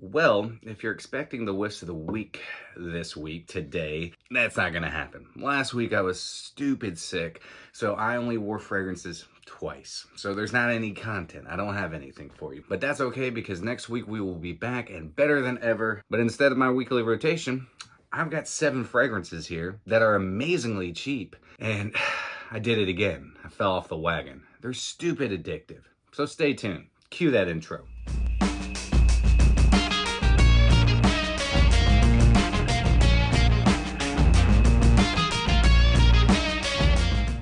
Well, if you're expecting the whiffs of the week this week, today, that's not gonna happen. Last week I was stupid sick, so I only wore fragrances twice. So there's not any content. I don't have anything for you. But that's okay because next week we will be back and better than ever. But instead of my weekly rotation, I've got 7 fragrances here that are amazingly cheap. And I did it again. I fell off the wagon. They're stupid addictive. So stay tuned. Cue that intro.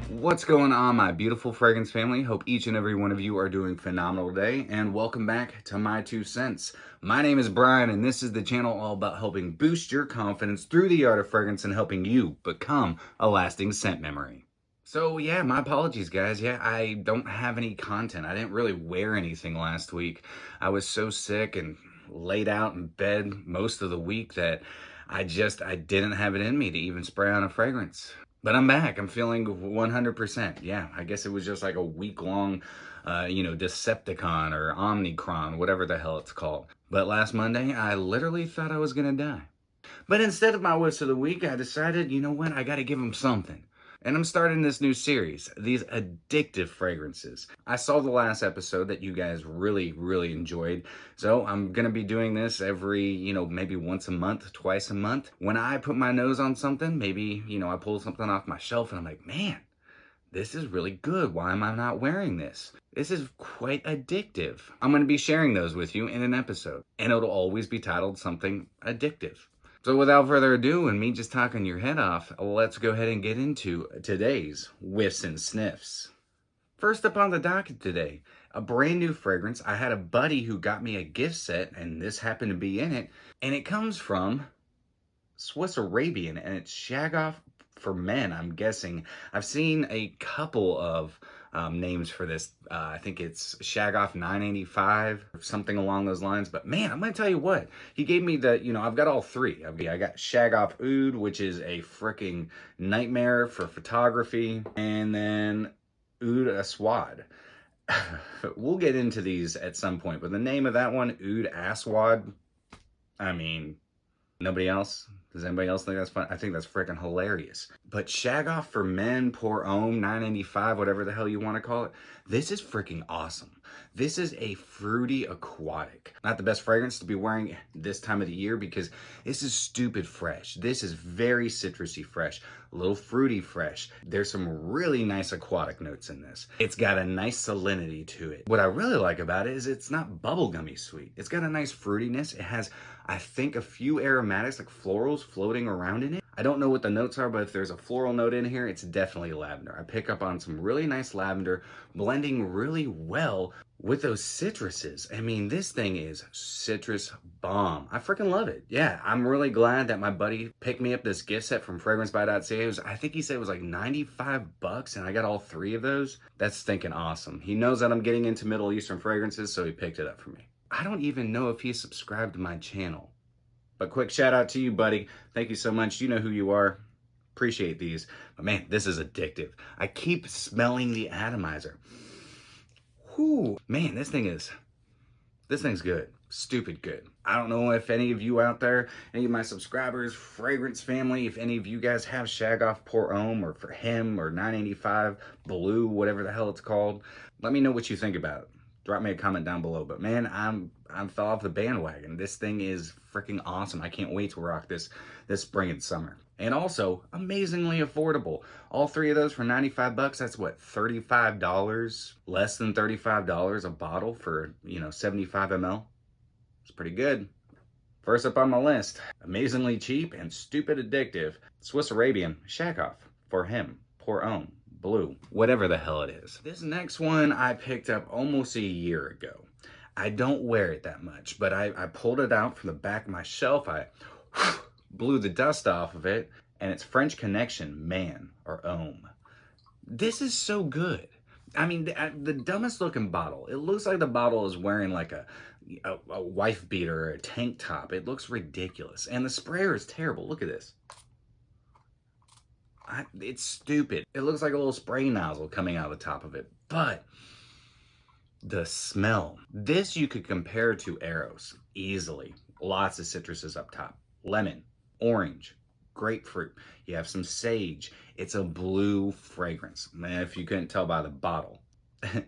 What's going on, my beautiful fragrance family? Hope each and every one of you are doing phenomenal today, and welcome back to My2Scents. My name is Brian, and this is the channel all about helping boost your confidence through the art of fragrance and helping you become a lasting scent memory. So yeah, my apologies, guys. Yeah, I don't have any content. I didn't really wear anything last week. I was so sick and laid out in bed most of the week that I didn't have it in me to even spray on a fragrance. But I'm back. I'm feeling 100%. Yeah, I guess it was just like a week-long, Decepticon or Omnicron, whatever the hell it's called. But last Monday, I literally thought I was going to die. But instead of my whiffs of the week, I decided, you know what, I got to give them something. And I'm starting this new series, these addictive fragrances. I saw the last episode that you guys really enjoyed. So I'm going to be doing this every, maybe once a month, twice a month. When I put my nose on something, maybe, I pull something off my shelf and I'm like, man, this is really good. Why am I not wearing this? This is quite addictive. I'm going to be sharing those with you in an episode. And it'll always be titled something addictive. So without further ado, and me just talking your head off, let's go ahead and get into today's whiffs and sniffs. First up on the docket today, a brand new fragrance. I had a buddy who got me a gift set, and this happened to be in it. And it comes from Swiss Arabian, and it's Shaghaf for men, I'm guessing. I've seen a couple of names for this. I think it's Shaghaf 985 or something along those lines. But man, I'm gonna tell you what, he gave me the, I've got all three. I got Shaghaf Oud, which is a freaking nightmare for photography, and then Oud Aswad. We'll get into these at some point, but the name of that one, Oud Aswad, I mean, nobody else? Does anybody else think that's fun? I think that's freaking hilarious. But Shaghaf for men, Pour Homme, 985, whatever the hell you want to call it. This is freaking awesome. This is a fruity aquatic. Not the best fragrance to be wearing this time of the year because this is stupid fresh. This is very citrusy fresh, a little fruity fresh. There's some really nice aquatic notes in this. It's got a nice salinity to it. What I really like about it is it's not bubblegummy sweet. It's got a nice fruitiness. It has, I think, a few aromatics like florals floating around in it. I don't know what the notes are, but if there's a floral note in here, it's definitely lavender. I pick up on some really nice lavender blending really well with those citruses. I mean, this thing is citrus bomb. I freaking love it. Yeah, I'm really glad that my buddy picked me up this gift set from FragranceBuy.ca. I think he said it was like 95 bucks, and I got all 3 of those. That's stinking awesome. He knows that I'm getting into Middle Eastern fragrances, so he picked it up for me. I don't even know if he's subscribed to my channel. But quick shout out to you, buddy. Thank you so much. You know who you are. Appreciate these. But man, this is addictive. I keep smelling the atomizer. Whew. Man, this thing's good. Stupid good. I don't know if any of you out there, any of my subscribers, fragrance family, if any of you guys have Shaghaf Pour Homme or for him or 985 Blue, whatever the hell it's called. Let me know what you think about it. Drop me a comment down below. But man, I'm fell off the bandwagon. This thing is freaking awesome. I can't wait to rock this spring and summer. And also amazingly affordable. All 3 of those for 95 bucks. That's what, $35? Less than $35 a bottle for, 75 ml. It's pretty good. First up on my list, amazingly cheap and stupid addictive, Swiss Arabian Shaghaf for him, Pour Homme Blue, whatever the hell it is. This next one I picked up almost a year ago. I don't wear it that much, but I pulled it out from the back of my shelf. I blew the dust off of it, and it's French Connection Man or Homme. This is so good. I mean, the dumbest looking bottle. It looks like the bottle is wearing like a wife beater or a tank top. It looks ridiculous, and the sprayer is terrible. Look at this. It's stupid. It looks like a little spray nozzle coming out of the top of it, but the smell. This you could compare to Argos easily. Lots of citruses up top. Lemon, orange, grapefruit. You have some sage. It's a blue fragrance. Man, if you couldn't tell by the bottle.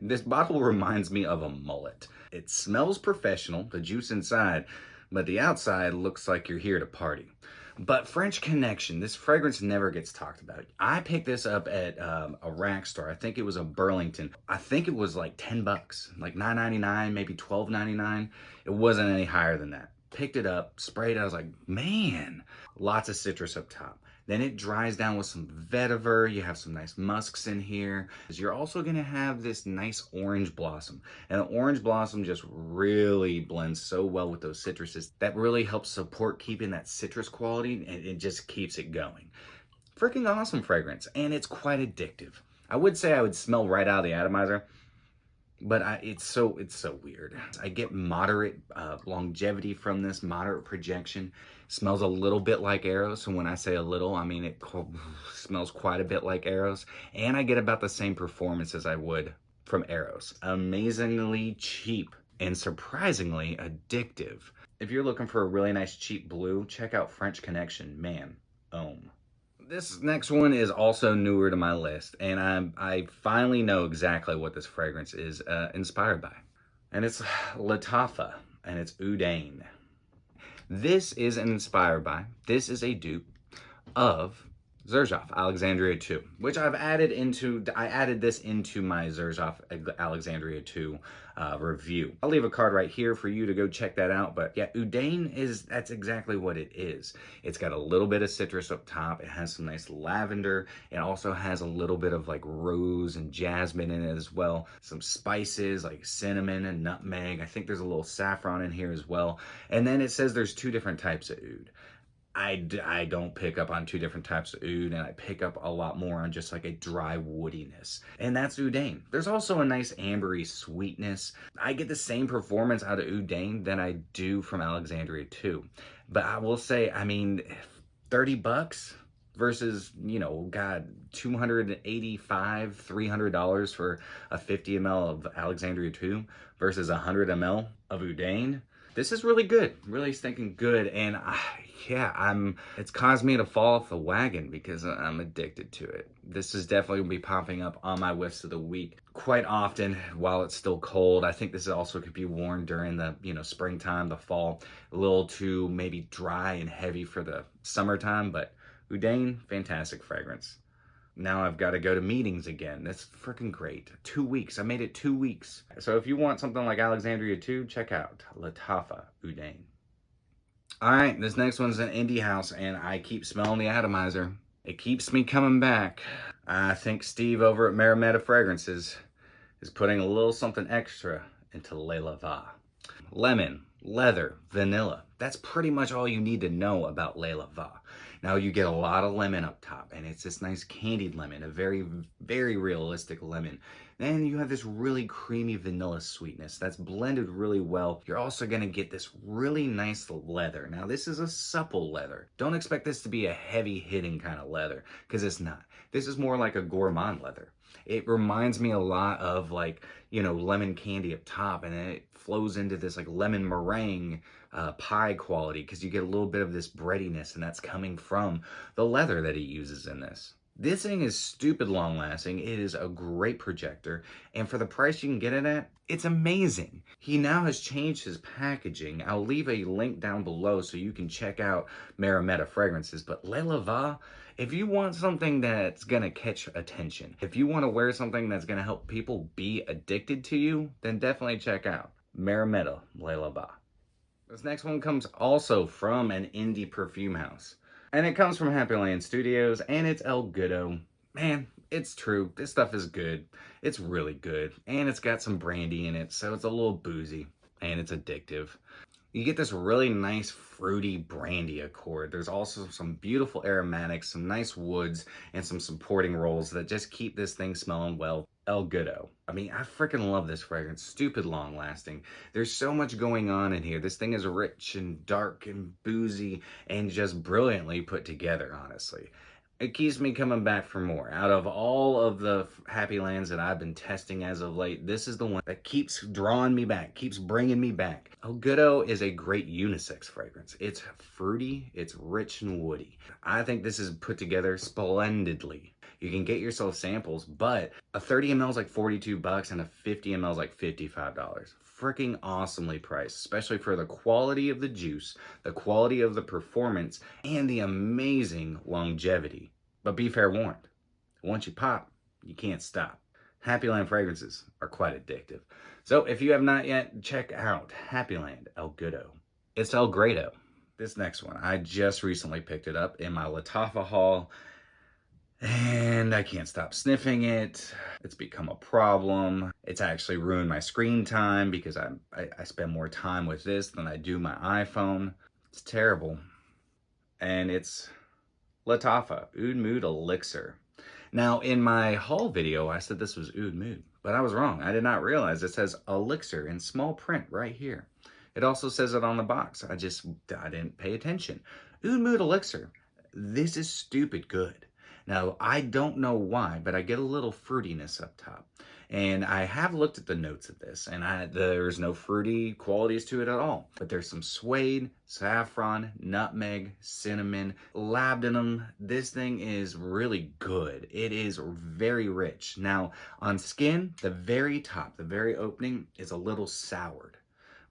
This bottle reminds me of a mullet. It smells professional, the juice inside, but the outside looks like you're here to party. But French Connection, this fragrance never gets talked about. I picked this up at a rack store. I think it was a Burlington. I think it was like 10 bucks, like $9.99, maybe $12.99. It wasn't any higher than that. Picked it up, sprayed it. I was like, man, lots of citrus up top. Then it dries down with some vetiver. You have some nice musks in here. You're also gonna have this nice orange blossom. And the orange blossom just really blends so well with those citruses. That really helps support keeping that citrus quality, and it just keeps it going. Freaking awesome fragrance, and it's quite addictive. I would say I would smell right out of the atomizer, but it's so weird. I get moderate longevity from this, moderate projection. Smells a little bit like Arrows, and when I say a little, I mean it smells quite a bit like Arrows, and I get about the same performance as I would from Arrows. Amazingly cheap and surprisingly addictive. If you're looking for a really nice cheap blue, check out French Connection, man. Homme. This next one is also newer to my list, and I finally know exactly what this fragrance is inspired by. And it's Lattafa, and it's Oudain. This is inspired by, this is a dupe of Zaharoff Alexandria 2, which I added this into my Zaharoff Alexandria 2 review. I'll leave a card right here for you to go check that out. But yeah, Oudain that's exactly what it is. It's got a little bit of citrus up top. It has some nice lavender. It also has a little bit of like rose and jasmine in it as well. Some spices like cinnamon and nutmeg. I think there's a little saffron in here as well. And then it says there's 2 different types of oud. I don't pick up on 2 different types of oud, and I pick up a lot more on just like a dry woodiness. And that's Oudain. There's also a nice ambery sweetness. I get the same performance out of Oudain than I do from Alexandria 2. But I will say, I mean, 30 bucks versus, you know, God, $285, $300 for a 50 ml of Alexandria 2 versus 100 ml of Oudain. This is really good, really stinking good, and yeah, it's caused me to fall off the wagon because I'm addicted to it. This is definitely gonna be popping up on my whiffs of the week quite often while it's still cold. I think this also could be worn during the, you know, springtime, the fall, a little too maybe dry and heavy for the summertime, but Oudain, fantastic fragrance. Now I've got to go to meetings again. That's freaking great. 2 weeks. I made it 2 weeks. So if you want something like Alexandria 2, check out Lattafa Oudain. All right, this next one's an indie house, and I keep smelling the atomizer. It keeps me coming back. I think Steve over at Meremeta Fragrances is putting a little something extra into LeLeVa. Lemon, leather, vanilla. That's pretty much all you need to know about LeLeVa. Now you get a lot of lemon up top, and it's this nice candied lemon, a very, very realistic lemon. Then you have this really creamy vanilla sweetness that's blended really well. You're also gonna get this really nice leather. Now this is a supple leather. Don't expect this to be a heavy hitting kind of leather, because it's not. This is more like a gourmand leather. It reminds me a lot of like, you know, lemon candy up top, and then it flows into this like lemon meringue pie quality, because you get a little bit of this breadiness, and that's coming from the leather that he uses in this. This thing is stupid long lasting. It is a great projector, and for the price you can get it at, it's amazing. He now has changed his packaging. I'll leave a link down below so you can check out Meremeta Fragrances, but LeLeVa, if you want something that's gonna catch attention, if you want to wear something that's gonna help people be addicted to you, then definitely check out Meremeta LeLeVa. This next one comes also from an indie perfume house, and it comes from Happyland Studios, and it's El Goodo. Man, it's true. This stuff is good. It's really good, and it's got some brandy in it, so it's a little boozy, and it's addictive. You get this really nice fruity brandy accord. There's also some beautiful aromatics, some nice woods, and some supporting rolls that just keep this thing smelling well. El Goodo. I mean, I freaking love this fragrance. Stupid long lasting. There's so much going on in here. This thing is rich and dark and boozy and just brilliantly put together, honestly. It keeps me coming back for more. Out of all of the Happylands that I've been testing as of late, this is the one that keeps drawing me back, keeps bringing me back. Goodo is a great unisex fragrance. It's fruity, it's rich and woody. I think this is put together splendidly. You can get yourself samples, but a 30 ml is like 42 bucks and a 50 ml is like $55. Freaking awesomely priced, especially for the quality of the juice, the quality of the performance, and the amazing longevity. But be fair warned, once you pop, you can't stop. Happyland fragrances are quite addictive. So if you have not yet, check out Happyland El Goodo. It's El Grado. This next one, I just recently picked it up in my Lattafa haul, and I can't stop sniffing it. It's become a problem. It's actually ruined my screen time because I spend more time with this than I do my iPhone. It's terrible. And it's Lattafa Oud Mood ELIXIR. Now, in my haul video, I said this was Oud Mood, but I was wrong. I did not realize it says ELIXIR in small print right here. It also says it on the box. I didn't pay attention. Oud Mood ELIXIR. This is stupid good. Now, I don't know why, but I get a little fruitiness up top. And I have looked at the notes of this, and there's no fruity qualities to it at all. But there's some suede, saffron, nutmeg, cinnamon, labdanum. This thing is really good. It is very rich. Now, on skin, the very top, the very opening is a little soured.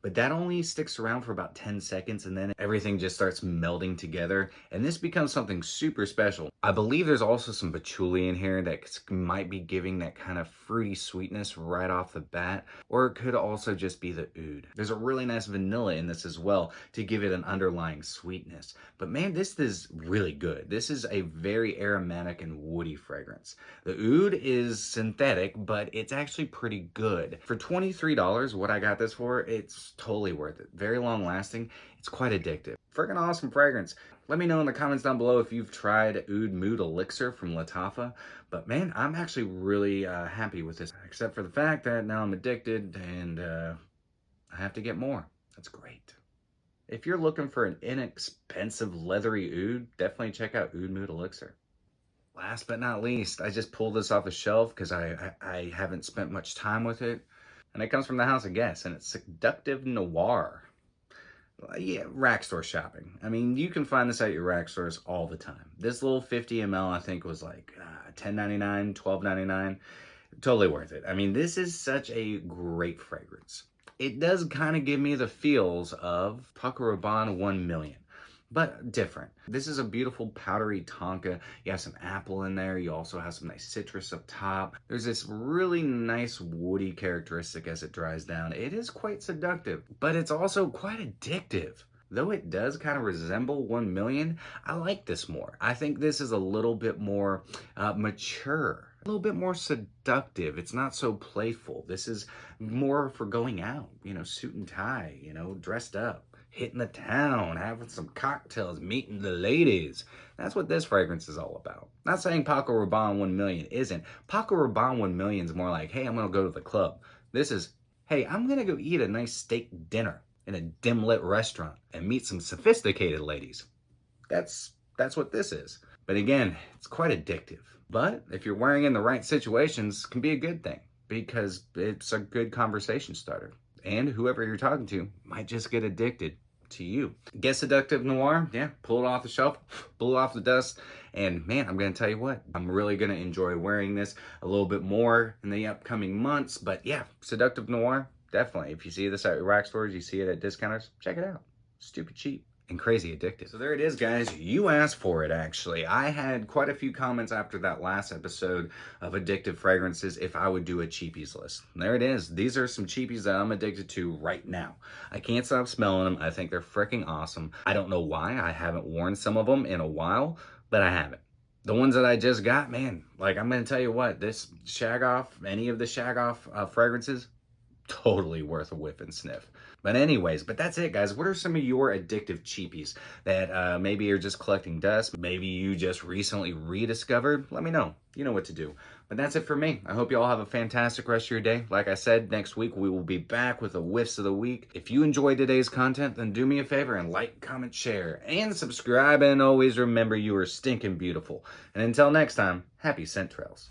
But that only sticks around for about 10 seconds and then everything just starts melding together and this becomes something super special. I believe there's also some patchouli in here that might be giving that kind of fruity sweetness right off the bat, or it could also just be the oud. There's a really nice vanilla in this as well to give it an underlying sweetness. But man, this is really good. This is a very aromatic and woody fragrance. The oud is synthetic, but it's actually pretty good. For $23, what I got this for, it's totally worth it. Very long lasting. It's quite addictive. Freaking awesome fragrance. Let me know in the comments down below if you've tried Oud Mood ELIXIR from Lattafa. But man, I'm actually really happy with this. Except for the fact that now I'm addicted and I have to get more. That's great. If you're looking for an inexpensive leathery oud, definitely check out Oud Mood ELIXIR. Last but not least, I just pulled this off the shelf because I haven't spent much time with it. And it comes from the House of Guess, and it's Seductive Noir. Yeah, rack store shopping. I mean, you can find this at your rack stores all the time. This little 50 ml, I think, was like $10.99, $12.99. Totally worth it. I mean, this is such a great fragrance. It does kind of give me the feels of Paco Rabanne 1 Million. But different. This is a beautiful powdery tonka. You have some apple in there. You also have some nice citrus up top. There's this really nice woody characteristic as it dries down. It is quite seductive, but it's also quite addictive. Though it does kind of resemble 1 Million, I like this more. I think this is a little bit more mature, a little bit more seductive. It's not so playful. This is more for going out, you know, suit and tie, you know, dressed up. Hitting the town, having some cocktails, meeting the ladies. That's what this fragrance is all about. Not saying Paco Rabanne 1 Million isn't. Paco Rabanne 1 Million is more like, hey, I'm gonna go to the club. This is, hey, I'm gonna go eat a nice steak dinner in a dim lit restaurant and meet some sophisticated ladies. That's what this is. But again, it's quite addictive. But if you're wearing in the right situations, it can be a good thing because it's a good conversation starter. And whoever you're talking to might just get addicted to you. Get Seductive Noir, yeah, pull it off the shelf, pull it off the dust, and man, I'm gonna tell you what, I'm really gonna enjoy wearing this a little bit more in the upcoming months, but yeah, Seductive Noir, definitely. If you see this at your rack stores, you see it at discounters, check it out. Stupid cheap and crazy addictive. So there it is, guys. You asked for it, actually. I had quite a few comments after that last episode of Addictive Fragrances if I would do a cheapies list. And there it is. These are some cheapies that I'm addicted to right now. I can't stop smelling them. I think they're freaking awesome. I don't know why. I haven't worn some of them in a while, but I haven't. The ones that I just got, man, like I'm going to tell you what, this Shaghaf, any of the Shaghaf fragrances, totally worth a whiff and sniff. But anyways, that's it, guys. What are some of your addictive cheapies that maybe you're just collecting dust? Maybe you just recently rediscovered? Let me know. You know what to do. But that's it for me. I hope you all have a fantastic rest of your day. Like I said, next week we will be back with the whiffs of the week. If you enjoyed today's content, then do me a favor and like, comment, share, and subscribe. And always remember, you are stinking beautiful. And until next time, happy scent trails.